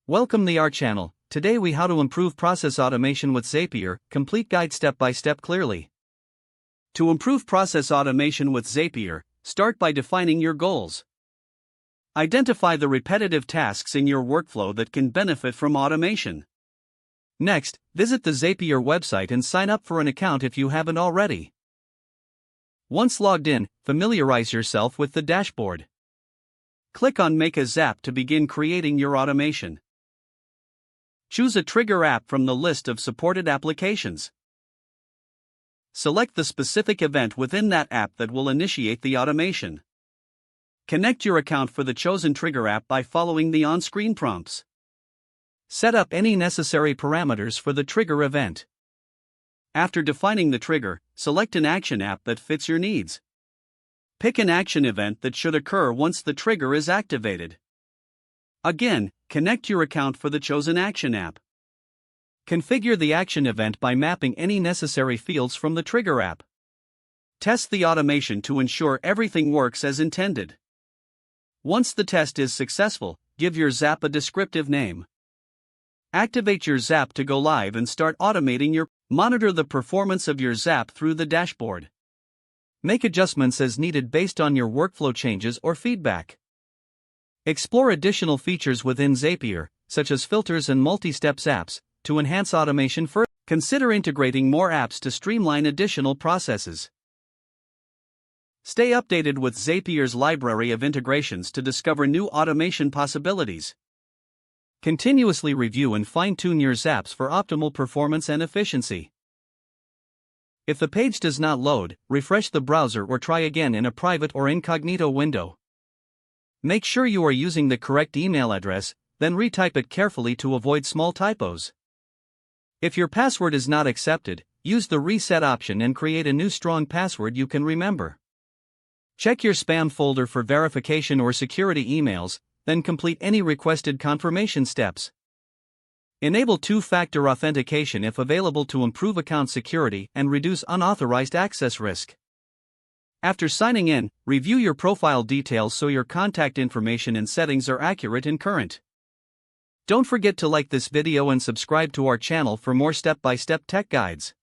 Welcome to our channel. Today we how to improve process automation with Zapier, complete guide step by step clearly. To improve process automation with Zapier, start by defining your goals. Identify the repetitive tasks in your workflow that can benefit from automation. Next, visit the Zapier website and sign up for an account if you haven't already. Once logged in, familiarize yourself with the dashboard. Click on Make a Zap to begin creating your automation. Choose a trigger app from the list of supported applications. Select the specific event within that app that will initiate the automation. Connect your account for the chosen trigger app by following the on-screen prompts. Set up any necessary parameters for the trigger event. After defining the trigger, select an action app that fits your needs. Pick an action event that should occur once the trigger is activated. Again, connect your account for the chosen action app. Configure the action event by mapping any necessary fields from the trigger app. Test the automation to ensure everything works as intended. Once the test is successful, give your Zap a descriptive name. Activate your Zap to go live and start automating your. Monitor the performance of your Zap through the dashboard. Make adjustments as needed based on your workflow changes or feedback. Explore additional features within Zapier, such as filters and multi-step apps, to enhance automation further. Consider integrating more apps to streamline additional processes. Stay updated with Zapier's library of integrations to discover new automation possibilities. Continuously review and fine-tune your Zaps for optimal performance and efficiency. If the page does not load, refresh the browser or try again in a private or incognito window. Make sure you are using the correct email address, then retype it carefully to avoid small typos. If your password is not accepted, use the reset option and create a new strong password you can remember. Check your spam folder for verification or security emails, then complete any requested confirmation steps. Enable two-factor authentication if available to improve account security and reduce unauthorized access risk. After signing in, review your profile details so your contact information and settings are accurate and current. Don't forget to like this video and subscribe to our channel for more step-by-step tech guides.